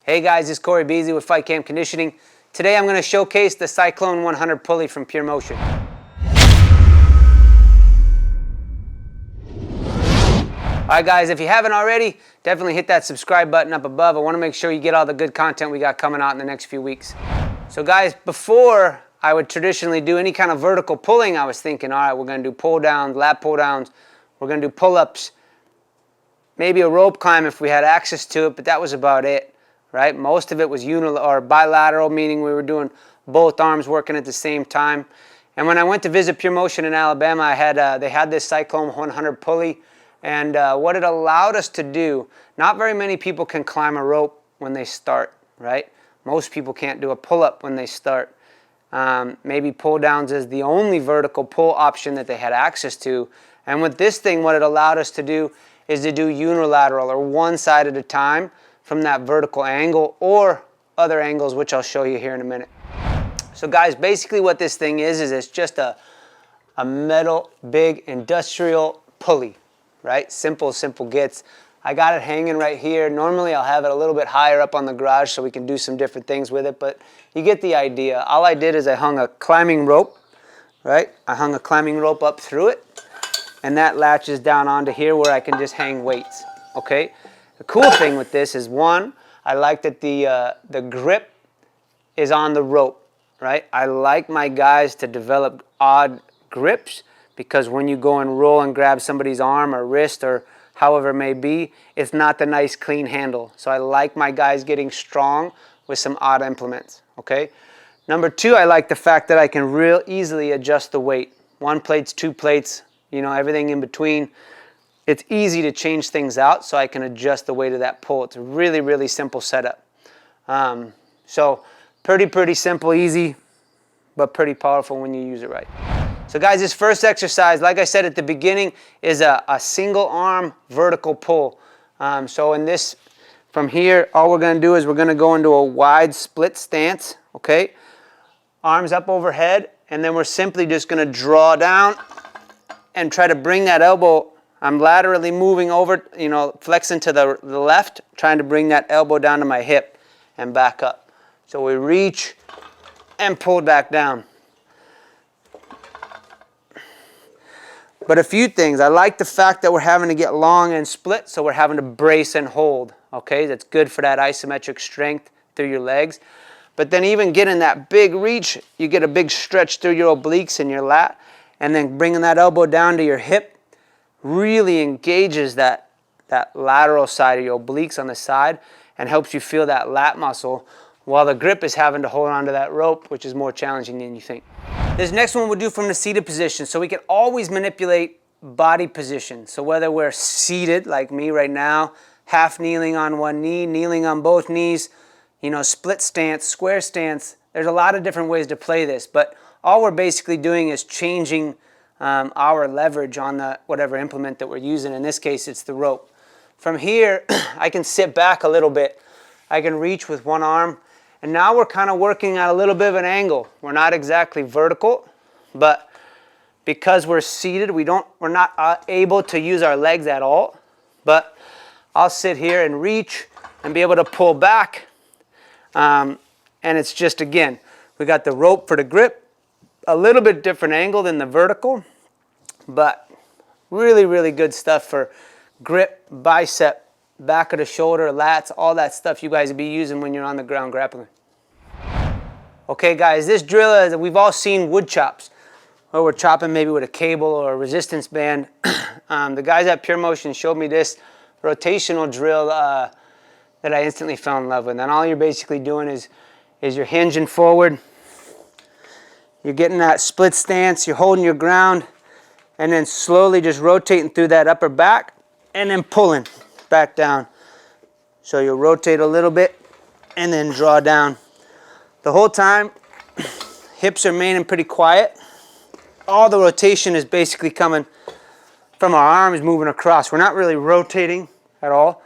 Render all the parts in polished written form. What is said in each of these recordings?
Hey guys, it's Corey Beasley with Fight Camp Conditioning. Today I'm going to showcase the Cyclone 100 Pulley from Purmotion. Alright guys, if you haven't already, definitely hit that subscribe button up above. I want to make sure you get all the good content we got coming out in the next few weeks. So guys, before I would traditionally do any kind of vertical pulling, I was thinking, alright, we're going to do pull downs, lat pull downs, we're going to do pull-ups, maybe a rope climb if we had access to it, but that was about it. Right? Most of it was bilateral, meaning we were doing both arms working at the same time. And when I went to visit Purmotion in Alabama, they had this Cyclone 100 Pulley, and what it allowed us to do, not very many people can climb a rope when they start, right? Most people can't do a pull-up when they start. Maybe pull downs is the only vertical pull option that they had access to. And with this thing, what it allowed us to do is to do unilateral, or one side at a time, from that vertical angle or other angles, which I'll show you here in a minute. So guys, basically what this thing is it's just a metal, big industrial pulley, right? Simple gets. I got it hanging right here. Normally I'll have it a little bit higher up on the garage so we can do some different things with it, but you get the idea. All I did is I hung a climbing rope, right? I hung a climbing rope up through it, and that latches down onto here where I can just hang weights, okay? The cool thing with this is, one, I like that the grip is on the rope, right? I like my guys to develop odd grips, because when you go and roll and grab somebody's arm or wrist or however it may be, it's not the nice clean handle. So I like my guys getting strong with some odd implements, okay? Number two, I like the fact that I can real easily adjust the weight. 1 plates, 2 plates, you know, everything in between. It's easy to change things out, so I can adjust the weight of that pull. It's a really simple setup. So pretty simple, easy, but pretty powerful when you use it right. So guys, this first exercise, like I said at the beginning, is a single arm vertical pull. So in this, from here, all we're going to do is we're going to go into a wide split stance, okay? Arms up overhead, and then we're simply just going to draw down and try to bring that elbow. I'm laterally moving over, you know, flexing to the left, trying to bring that elbow down to my hip and back up. So we reach and pull back down. But a few things. I like the fact that we're having to get long and split, so we're having to brace and hold. Okay, that's good for that isometric strength through your legs. But then even getting that big reach, you get a big stretch through your obliques and your lat, and then bringing that elbow down to your hip really engages that lateral side of your obliques on the side and helps you feel that lat muscle, while the grip is having to hold onto that rope, which is more challenging than you think. This next one we'll do from the seated position, so we can always manipulate body position. So whether we're seated like me right now, half kneeling on one knee, kneeling on both knees, you know, split stance, square stance, there's a lot of different ways to play this, but all we're basically doing is changing our leverage on the whatever implement that we're using. In this case, it's the rope. From here, I can sit back a little bit. I can reach with one arm, and now we're kind of working at a little bit of an angle. We're not exactly vertical, but because we're seated, we're not able to use our legs at all. But I'll sit here and reach and be able to pull back, and it's just, again, we got the rope for the grip. A little bit different angle than the vertical, but really good stuff for grip, bicep, back of the shoulder, lats, all that stuff you guys will be using when you're on the ground grappling. Okay guys, this drill is, we've all seen wood chops, where we're chopping maybe with a cable or a resistance band. The guys at Purmotion showed me this rotational drill that I instantly fell in love with. And all you're basically doing is you're hinging forward. You're getting that split stance, you're holding your ground, and then slowly just rotating through that upper back, and then pulling back down. So you'll rotate a little bit, and then draw down. The whole time, hips are remaining pretty quiet. All the rotation is basically coming from our arms moving across. We're not really rotating at all,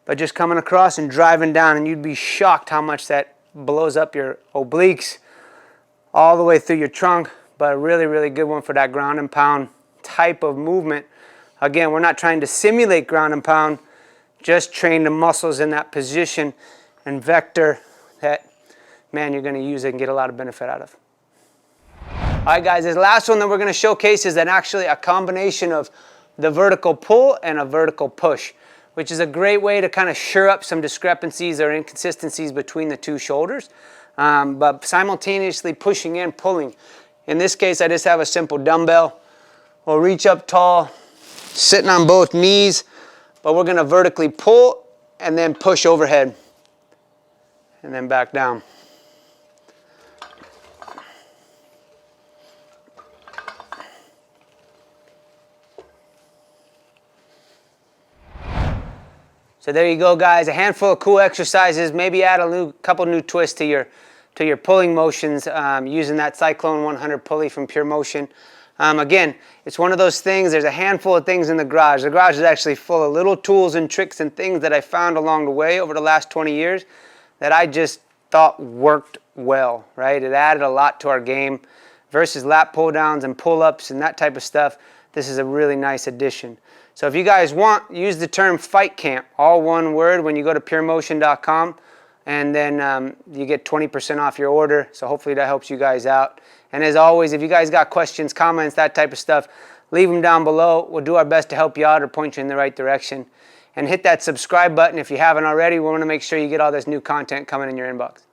but just coming across and driving down, and you'd be shocked how much that blows up your obliques, all the way through your trunk. But a really good one for that ground and pound type of movement. Again, we're not trying to simulate ground and pound, just train the muscles in that position and vector that, man, you're going to use it and get a lot of benefit out of. All right, guys, this last one that we're going to showcase is actually a combination of the vertical pull and a vertical push, which is a great way to kind of shore up some discrepancies or inconsistencies between the two shoulders, but simultaneously pushing and pulling. In this case, I just have a simple dumbbell. We'll reach up tall, sitting on both knees, but we're going to vertically pull and then push overhead and then back down. So there you go, guys. A handful of cool exercises. Maybe add a couple new twists to your pulling motions using that Cyclone 100 pulley from Purmotion. Again, it's one of those things. There's a handful of things in the garage. The garage is actually full of little tools and tricks and things that I found along the way over the last 20 years that I just thought worked well, right? It added a lot to our game versus lat pull downs and pull-ups and that type of stuff. This is a really nice addition. So if you guys want, use the term Fight Camp, all one word, when you go to Purmotion.com, and then you get 20% off your order. So hopefully that helps you guys out. And as always, if you guys got questions, comments, that type of stuff, leave them down below. We'll do our best to help you out or point you in the right direction. And hit that subscribe button if you haven't already. We want to make sure you get all this new content coming in your inbox.